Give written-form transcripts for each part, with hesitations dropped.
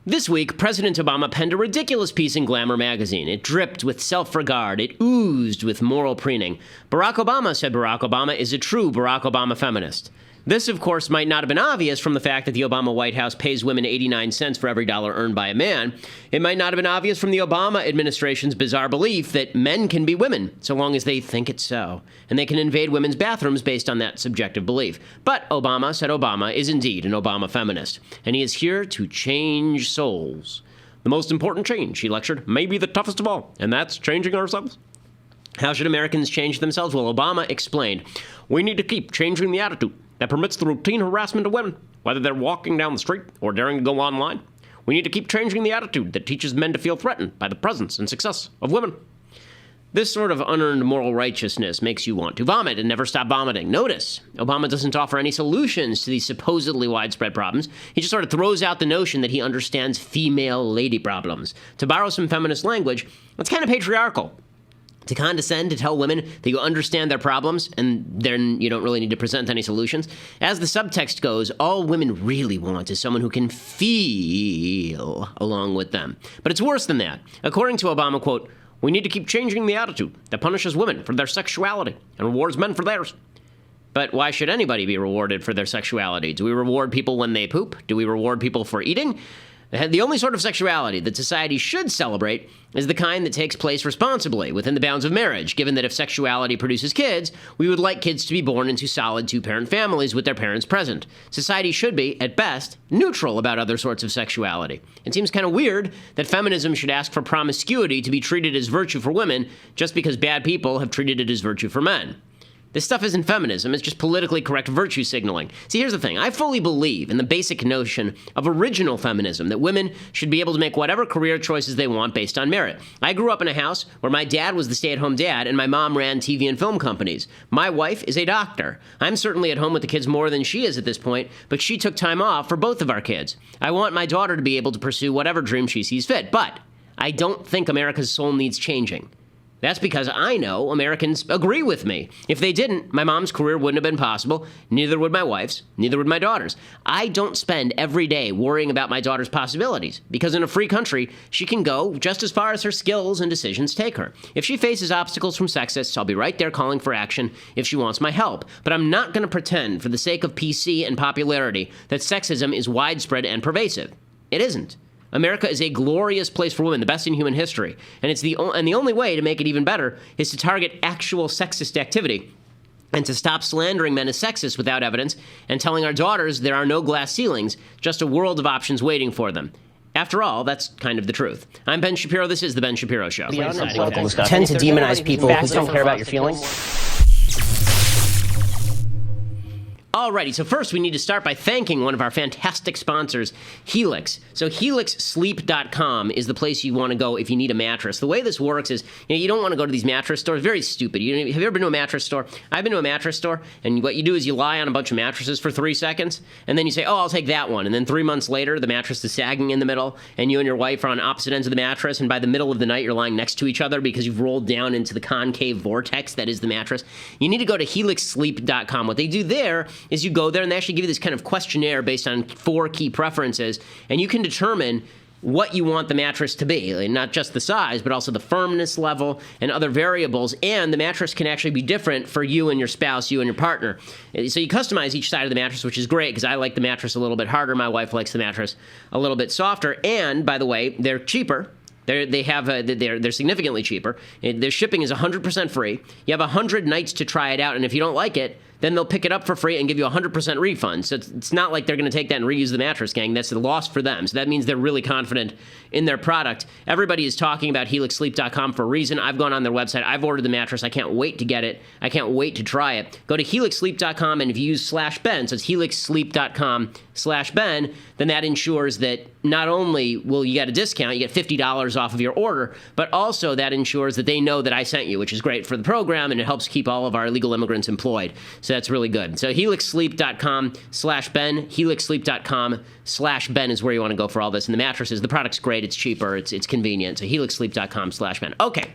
This week, President Obama penned a ridiculous piece in Glamour magazine. It dripped with self-regard. It oozed with moral preening. Barack Obama said Barack Obama is a true Barack Obama feminist. This, of course, might not have been obvious from the fact that the Obama White House pays women 89 cents for every dollar earned by a man. It might not have been obvious from the Obama administration's bizarre belief that men can be women, so long as they think it's so, and they can invade women's bathrooms based on that subjective belief. But Obama said Obama is indeed an Obama feminist, and he is here to change souls. The most important change, he lectured, may be the toughest of all, and that's changing ourselves. How should Americans change themselves? Well, Obama explained, we need to keep changing the attitude that permits the routine harassment of women, whether they're walking down the street or daring to go online. We need to keep changing the attitude that teaches men to feel threatened by the presence and success of women. This sort of unearned moral righteousness makes you want to vomit and never stop vomiting. Notice, Obama doesn't offer any solutions to these supposedly widespread problems. He just sort of throws out the notion that he understands female lady problems. To borrow some feminist language, it's kind of patriarchal to condescend to tell women that you understand their problems and then you don't really need to present any solutions. As the subtext goes, all women really want is someone who can feel along with them. But it's worse than that. According to Obama, quote, we need to keep changing the attitude that punishes women for their sexuality and rewards men for theirs. But why should anybody be rewarded for their sexuality? Do we reward people when they poop? Do we reward people for eating? The only sort of sexuality that society should celebrate is the kind that takes place responsibly within the bounds of marriage, given that if sexuality produces kids, we would like kids to be born into solid two-parent families with their parents present. Society should be, at best, neutral about other sorts of sexuality. It seems kind of weird that feminism should ask for promiscuity to be treated as virtue for women just because bad people have treated it as virtue for men. This stuff isn't feminism, it's just politically correct virtue signaling. See, here's the thing. I fully believe in the basic notion of original feminism, that women should be able to make whatever career choices they want based on merit. I grew up in a house where my dad was the stay-at-home dad and my mom ran TV and film companies. My wife is a doctor. I'm certainly at home with the kids more than she is at this point, but she took time off for both of our kids. I want my daughter to be able to pursue whatever dream she sees fit, but I don't think America's soul needs changing. That's because I know Americans agree with me. If they didn't, my mom's career wouldn't have been possible, neither would my wife's, neither would my daughter's. I don't spend every day worrying about my daughter's possibilities, because in a free country, she can go just as far as her skills and decisions take her. If she faces obstacles from sexists, I'll be right there calling for action if she wants my help. But I'm not going to pretend, for the sake of PC and popularity, that sexism is widespread and pervasive. It isn't. America is a glorious place for women, the best in human history. And the only way to make it even better is to target actual sexist activity and to stop slandering men as sexist without evidence and telling our daughters there are no glass ceilings, just a world of options waiting for them. After all, that's kind of the truth. I'm Ben Shapiro. This is The Ben Shapiro Show. Tend to demonize people who don't care about your feelings. Alrighty, so first we need to start by thanking one of our fantastic sponsors, Helix. So helixsleep.com is the place you want to go if you need a mattress. The way this works is, you don't want to go to these mattress stores. Very stupid. Have you ever been to a mattress store? I've been to a mattress store, and what you do is you lie on a bunch of mattresses for 3 seconds, and then you say, oh, I'll take that one. And then 3 months later, the mattress is sagging in the middle, and you and your wife are on opposite ends of the mattress, and by the middle of the night, you're lying next to each other because you've rolled down into the concave vortex that is the mattress. You need to go to helixsleep.com. What they do there is you go there and they actually give you this kind of questionnaire based on 4 key preferences, and you can determine what you want the mattress to be, not just the size, but also the firmness level and other variables, and the mattress can actually be different for you and your spouse, you and your partner. So you customize each side of the mattress, which is great, because I like the mattress a little bit harder, my wife likes the mattress a little bit softer, and, by the way, they're cheaper. They're significantly cheaper. Their shipping is 100% free. You have 100 nights to try it out, and if you don't like it, then they'll pick it up for free and give you a 100% refund. So it's not like they're going to take that and reuse the mattress, gang. That's a loss for them. So that means they're really confident in their product. Everybody is talking about helixsleep.com for a reason. I've gone on their website. I've ordered the mattress. I can't wait to get it. I can't wait to try it. Go to helixsleep.com, and if you use /Ben, so it's helixsleep.com/Ben, then that ensures that not only will you get a discount, you get $50 off of your order, but also that ensures that they know that I sent you, which is great for the program, and it helps keep all of our illegal immigrants employed. So that's really good. So helixsleep.com/Ben, helixsleep.com/Ben is where you want to go for all this. And the mattresses, the product's great, it's cheaper, it's convenient. So helixsleep.com/Ben. Okay.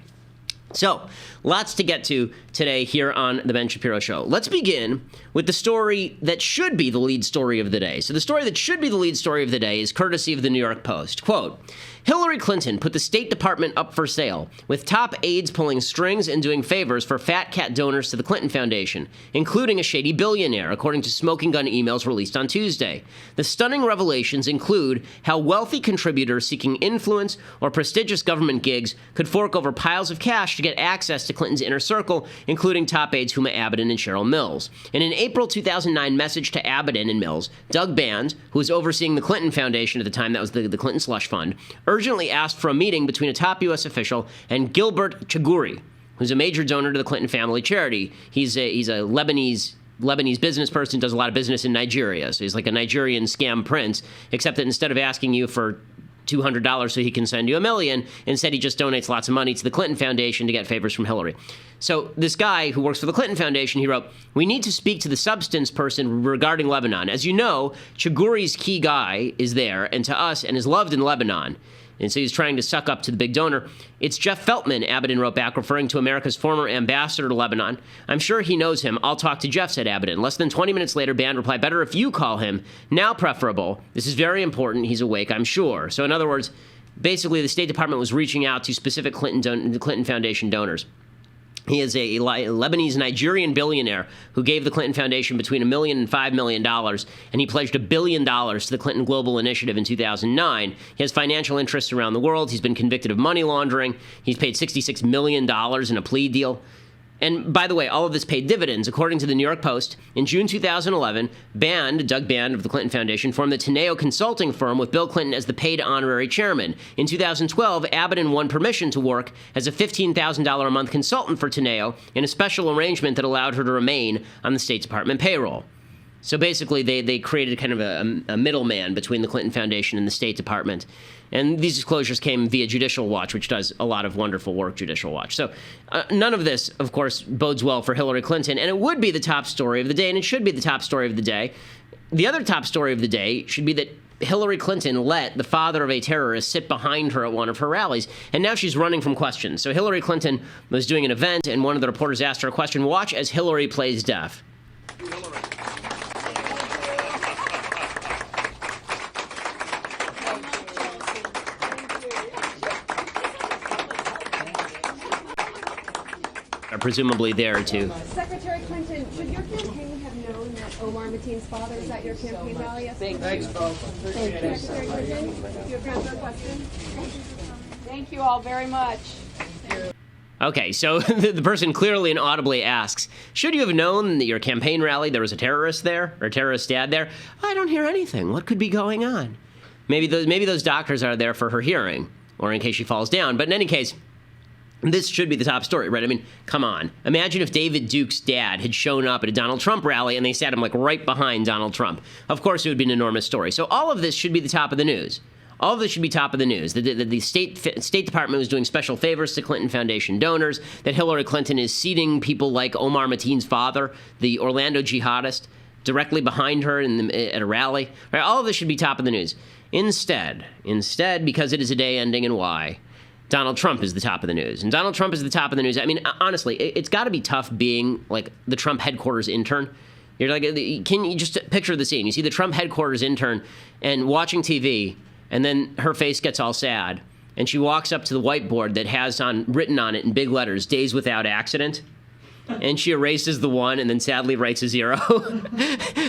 So, lots to get to today here on The Ben Shapiro Show. Let's begin with the story that should be the lead story of the day. So the story that should be the lead story of the day is courtesy of the New York Post. Quote, Hillary Clinton put the State Department up for sale, with top aides pulling strings and doing favors for fat cat donors to the Clinton Foundation, including a shady billionaire, according to smoking gun emails released on Tuesday. The stunning revelations include how wealthy contributors seeking influence or prestigious government gigs could fork over piles of cash to get access to Clinton's inner circle, including top aides Huma Abedin and Cheryl Mills. In an April 2009 message to Abedin and Mills, Doug Band, who was overseeing the Clinton Foundation at the time, that was the Clinton Slush Fund, urgently asked for a meeting between a top U.S. official and Gilbert Chaguri, who's a major donor to the Clinton family charity. He's a Lebanese business person, does a lot of business in Nigeria. So he's like a Nigerian scam prince, except that instead of asking you for $200 so he can send you $1 million, instead he just donates lots of money to the Clinton Foundation to get favors from Hillary. So this guy who works for the Clinton Foundation, he wrote, "We need to speak to the substance person regarding Lebanon. As you know, Chaguri's key guy is there and to us and is loved in Lebanon." And so he's trying to suck up to the big donor. "It's Jeff Feltman," Abedin wrote back, referring to America's former ambassador to Lebanon. "I'm sure he knows him. I'll talk to Jeff," said Abedin. Less than 20 minutes later, Band replied, "Better if you call him. Now preferable. This is very important. He's awake, I'm sure." So in other words, basically the State Department was reaching out to specific the Clinton Foundation donors. He is a Lebanese-Nigerian billionaire who gave the Clinton Foundation between $1 million and $5 million, and he pledged $1 billion to the Clinton Global Initiative in 2009. He has financial interests around the world. He's been convicted of money laundering. He's paid $66 million in a plea deal. And by the way, all of this paid dividends. According to the New York Post, in June 2011, Doug Band of the Clinton Foundation, formed the Teneo consulting firm with Bill Clinton as the paid honorary chairman. In 2012, Abedin won permission to work as a $15,000 a month consultant for Teneo in a special arrangement that allowed her to remain on the State Department payroll. So basically, they created kind of a middleman between the Clinton Foundation and the State Department. And these disclosures came via Judicial Watch, which does a lot of wonderful work, Judicial Watch. So none of this, of course, bodes well for Hillary Clinton. And it would be the top story of the day, and it should be the top story of the day. The other top story of the day should be that Hillary Clinton let the father of a terrorist sit behind her at one of her rallies, and now she's running from questions. So Hillary Clinton was doing an event, and one of the reporters asked her a question. Watch as Hillary plays deaf. Hillary. Are presumably there to... Secretary Clinton, should your campaign have known that Omar Mateen's father is at your campaign rally yesterday? Thanks, folks. Appreciate it. Secretary Clinton, do you have time for a question? Thank you all very much. Okay, so the person clearly and audibly asks, should you have known that your campaign rally there was a terrorist there, or a terrorist dad there? I don't hear anything. What could be going on? Maybe those doctors are there for her hearing, or in case she falls down. But in any case, this should be the top story, right? I mean, come on. Imagine if David Duke's dad had shown up at a Donald Trump rally and they sat him like right behind Donald Trump. Of course, it would be an enormous story. So all of this should be the top of the news. All of this should be top of the news. The State Department was doing special favors to Clinton Foundation donors, that Hillary Clinton is seating people like Omar Mateen's father, the Orlando jihadist, directly behind her at a rally. Right? All of this should be top of the news. Instead, because it is a day ending in Y, Donald Trump is the top of the news. And Donald Trump is the top of the news. I mean, honestly, it's got to be tough being like the Trump headquarters intern. You're like, can you just picture the scene? You see the Trump headquarters intern and watching TV, and then her face gets all sad, and she walks up to the whiteboard that has written on it in big letters, "Days Without Accident." And she erases the 1 and then sadly writes a 0.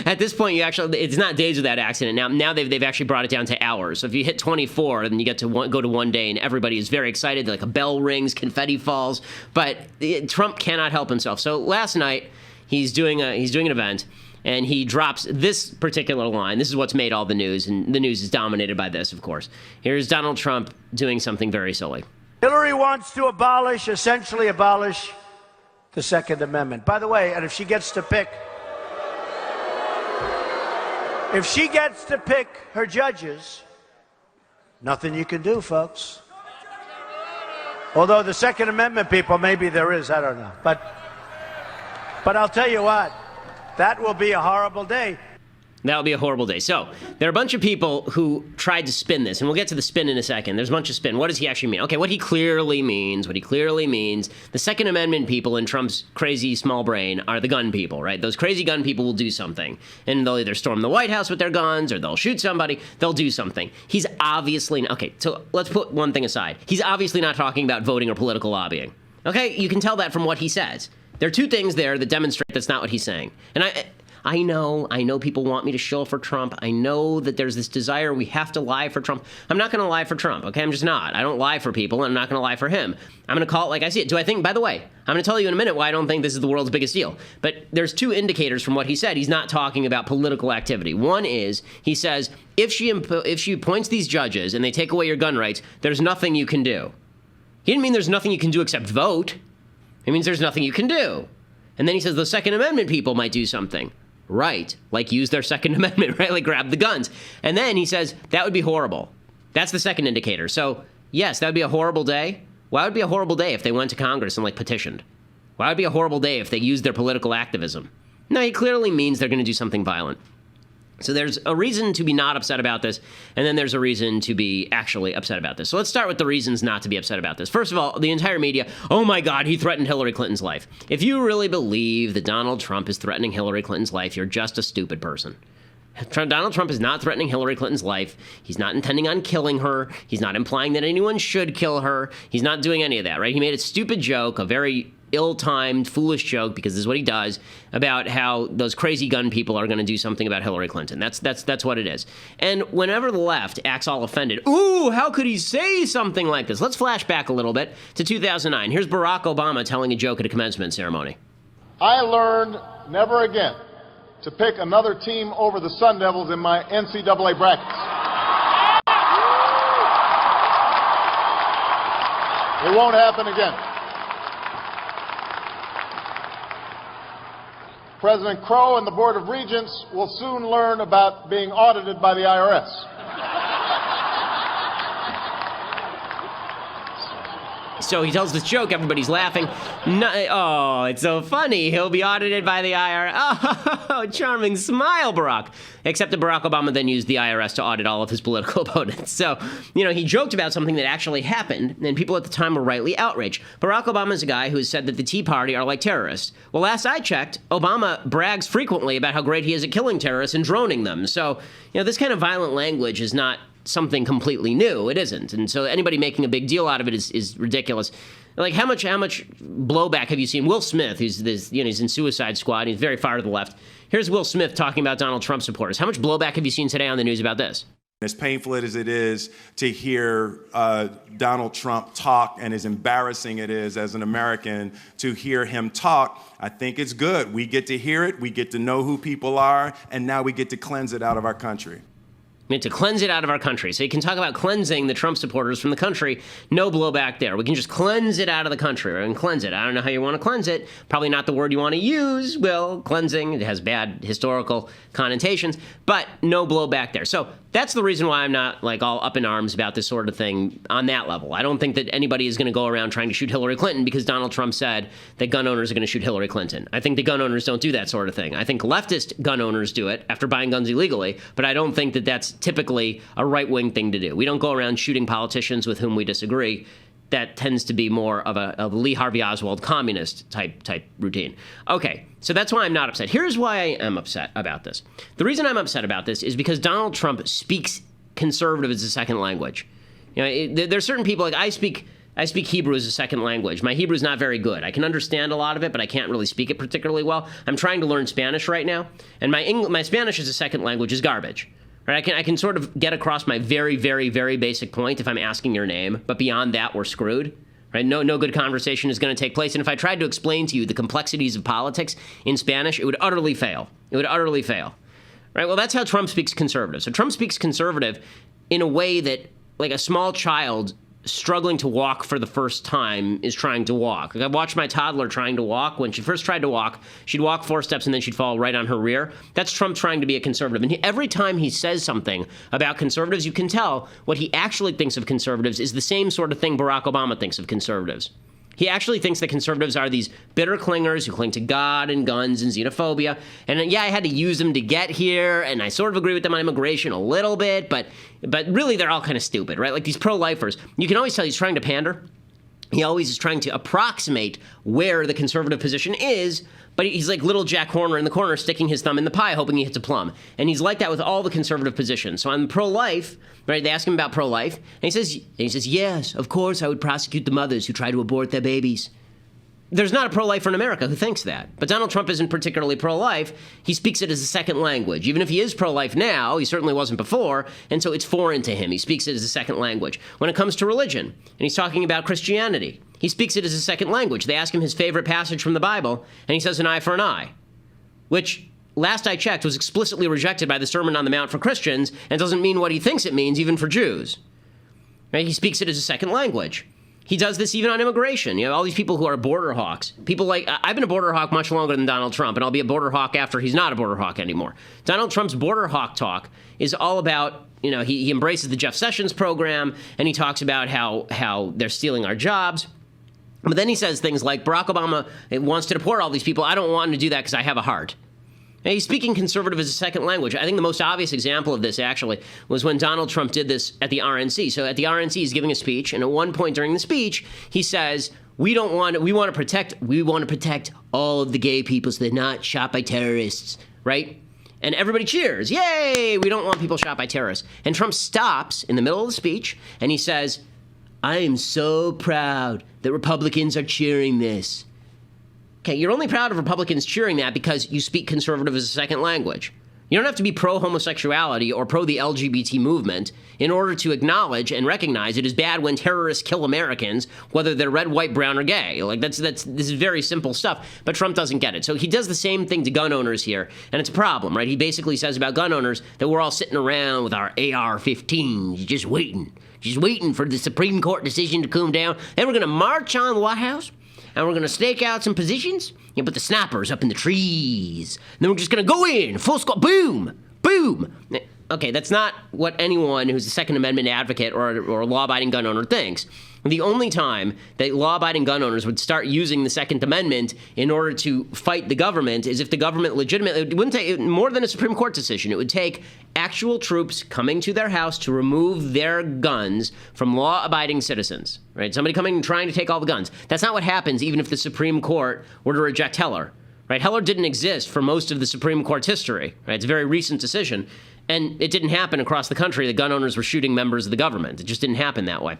At this point, it's not days without accident. Now they've actually brought it down to hours. So if you hit 24, then you get to go to 1 day, and everybody is very excited. Like a bell rings, confetti falls. But Trump cannot help himself. So last night, he's doing an event, and he drops this particular line. This is what's made all the news, and the news is dominated by this, of course. Here's Donald Trump doing something very silly. Hillary wants to essentially abolish the Second Amendment. By the way, and if she gets to pick her judges, nothing you can do, folks. Although the Second Amendment people, maybe there is, I don't know. But I'll tell you what, that will be a horrible day. That would be a horrible day. So there are a bunch of people who tried to spin this, and we'll get to the spin in a second. There's a bunch of spin. What does he actually mean? Okay, what he clearly means, the Second Amendment people in Trump's crazy small brain are the gun people, right? Those crazy gun people will do something, and they'll either storm the White House with their guns, or they'll shoot somebody. They'll do something. He's obviously, okay, so let's put one thing aside. He's obviously not talking about voting or political lobbying. Okay, you can tell that from what he says. There are two things there that demonstrate that's not what he's saying. And I know people want me to shill for Trump. I know that there's this desire we have to lie for Trump. I'm not going to lie for Trump, okay? I'm just not. I don't lie for people, and I'm not going to lie for him. I'm going to call it like I see it. Do I think, by the way, I'm going to tell you in a minute why I don't think this is the world's biggest deal. But there's two indicators from what he said. He's not talking about political activity. One is, he says, if she appoints these judges and they take away your gun rights, there's nothing you can do. He didn't mean there's nothing you can do except vote. It means there's nothing you can do. And then he says the Second Amendment people might do something. Right. Like use their Second Amendment, right? Like grab the guns. And then he says that would be horrible. That's the second indicator. So, yes, that would be a horrible day. Why would it be a horrible day if they went to Congress and, like, petitioned? Why would it be a horrible day if they used their political activism? No, he clearly means they're going to do something violent. So there's a reason to be not upset about this, and then there's a reason to be actually upset about this. So let's start with the reasons not to be upset about this. First of all, the entire media, oh my God, he threatened Hillary Clinton's life. If you really believe that Donald Trump is threatening Hillary Clinton's life, you're just a stupid person. Donald Trump is not threatening Hillary Clinton's life. He's not intending on killing her. He's not implying that anyone should kill her. He's not doing any of that, right? He made a stupid joke, a very ill-timed, foolish joke, because this is what he does, about how those crazy gun people are going to do something about Hillary Clinton. That's what it is. And whenever the left acts all offended, ooh, how could he say something like this? Let's flash back a little bit to 2009. Here's Barack Obama telling a joke at a commencement ceremony. I learned never again to pick another team over the Sun Devils in my NCAA brackets. It won't happen again. President Crow and the Board of Regents will soon learn about being audited by the IRS. So he tells this joke, everybody's laughing. No, oh, it's so funny. He'll be audited by the IRS. Oh, charming smile, Barack. Except that Barack Obama then used the IRS to audit all of his political opponents. So, he joked about something that actually happened, and people at the time were rightly outraged. Barack Obama's a guy who has said that the Tea Party are like terrorists. Well, last I checked, Obama brags frequently about how great he is at killing terrorists and droning them. So, this kind of violent language is not something completely new. It isn't. And so anybody making a big deal out of it is ridiculous. Like, how much blowback have you seen? Will Smith, who's this, he's in Suicide Squad. He's very far to the left. Here's Will Smith talking about Donald Trump supporters. How much blowback have you seen today on the news about this? As painful as it is to hear Donald Trump talk, and as embarrassing it is as an American to hear him talk, I think it's good. We get to hear it. We get to know who people are. And now we get to cleanse it out of our country. We need to cleanse it out of our country. So you can talk about cleansing the Trump supporters from the country. No blowback there. We can just cleanse it out of the country, right? And cleanse it. I don't know how you want to cleanse it. Probably not the word you want to use. Well, cleansing, it has bad historical connotations, but no blowback there. So that's the reason why I'm not all up in arms about this sort of thing on that level. I don't think that anybody is going to go around trying to shoot Hillary Clinton because Donald Trump said that gun owners are going to shoot Hillary Clinton. I think the gun owners don't do that sort of thing. I think leftist gun owners do it after buying guns illegally, but I don't think that that's typically a right-wing thing to do. We don't go around shooting politicians with whom we disagree. That tends to be more of a Lee Harvey Oswald communist type routine. Okay, so that's why I'm not upset. Here's why I am upset about this. The reason I'm upset about this is because Donald Trump speaks conservative as a second language. There's certain people, I speak Hebrew as a second language. My Hebrew is not very good. I can understand a lot of it, but I can't really speak it particularly well. I'm trying to learn Spanish right now, and my Spanish as a second language is garbage. Right? I can sort of get across my very, very, very basic point if I'm asking your name, but beyond that, we're screwed. Right? No good conversation is going to take place. And if I tried to explain to you the complexities of politics in Spanish, it would utterly fail. It would utterly fail. Right? Well, that's how Trump speaks conservative. So Trump speaks conservative in a way that, like a small child struggling to walk for the first time is trying to walk. I watched my toddler trying to walk. When she first tried to walk, she'd walk 4 steps and then she'd fall right on her rear. That's Trump trying to be a conservative. And every time he says something about conservatives, you can tell what he actually thinks of conservatives is the same sort of thing Barack Obama thinks of conservatives. He actually thinks that conservatives are these bitter clingers who cling to God and guns and xenophobia. And yeah, I had to use them to get here, and I sort of agree with them on immigration a little bit, but really they're all kind of stupid, right? Like these pro-lifers. You can always tell he's trying to pander. He always is trying to approximate where the conservative position is, but he's like little Jack Horner in the corner sticking his thumb in the pie, hoping he hits a plum. And he's like that with all the conservative positions. So on pro-life, right, they ask him about pro-life, and he says, yes, of course I would prosecute the mothers who try to abort their babies. There's not a pro-lifer in America who thinks that. But Donald Trump isn't particularly pro-life. He speaks it as a second language. Even if he is pro-life now, he certainly wasn't before, and so it's foreign to him. He speaks it as a second language. When it comes to religion, and he's talking about Christianity, he speaks it as a second language. They ask him his favorite passage from the Bible, and he says an eye for an eye, which, last I checked, was explicitly rejected by the Sermon on the Mount for Christians and doesn't mean what he thinks it means even for Jews. Right? He speaks it as a second language. He does this even on immigration. You know, all these people who are border hawks. People like, I've been a border hawk much longer than Donald Trump, and I'll be a border hawk after he's not a border hawk anymore. Donald Trump's border hawk talk is all about, you know, he embraces the Jeff Sessions program, and he talks about how they're stealing our jobs. But then he says things like, Barack Obama wants to deport all these people. I don't want him to do that because I have a heart. And he's speaking conservative as a second language. I think the most obvious example of this, actually, was when Donald Trump did this at the RNC. So at the RNC, he's giving a speech, and at one point during the speech, he says, we want to protect all of the gay people so they're not shot by terrorists, right? And everybody cheers. Yay! We don't want people shot by terrorists. And Trump stops in the middle of the speech, and he says, I am so proud that Republicans are cheering this. Okay, you're only proud of Republicans cheering that because you speak conservative as a second language. You don't have to be pro-homosexuality or pro the LGBT movement in order to acknowledge and recognize it is bad when terrorists kill Americans, whether they're red, white, brown, or gay. Like this is very simple stuff, but Trump doesn't get it. So he does the same thing to gun owners here, and it's a problem, right? He basically says about gun owners that we're all sitting around with our AR-15s, just waiting for the Supreme Court decision to come down. Then we're going to march on the White House, and we're going to stake out some positions and put the snipers up in the trees. And then we're just going to go in, full squad, boom, boom. Okay, that's not what anyone who's a Second Amendment advocate or a law-abiding gun owner thinks. The only time that law-abiding gun owners would start using the Second Amendment in order to fight the government is if the government legitimately, it wouldn't take more than a Supreme Court decision. It would take actual troops coming to their house to remove their guns from law-abiding citizens, right? Somebody coming and trying to take all the guns. That's not what happens even if the Supreme Court were to reject Heller, right? Heller didn't exist for most of the Supreme Court's history, right? It's a very recent decision, and it didn't happen across the country that gun owners were shooting members of the government. It just didn't happen that way.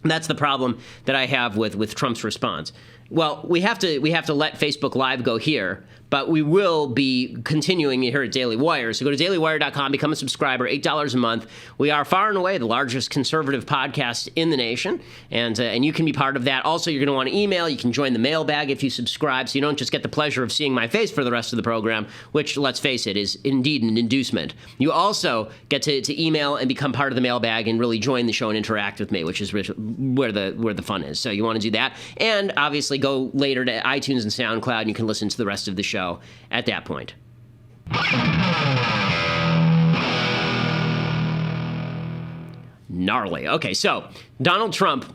That's the problem that I have with Trump's response. Well, we have to let Facebook Live go here, but we will be continuing here at Daily Wire. So go to dailywire.com, become a subscriber, $8 a month. We are far and away the largest conservative podcast in the nation, and you can be part of that. Also, you're going to want to email. You can join the mailbag if you subscribe, so you don't just get the pleasure of seeing my face for the rest of the program, which, let's face it, is indeed an inducement. You also get to email and become part of the mailbag and really join the show and interact with me, which is where the fun is. So you want to do that, and obviously go later to iTunes and SoundCloud, and you can listen to the rest of the show at that point. Gnarly. Okay, so Donald Trump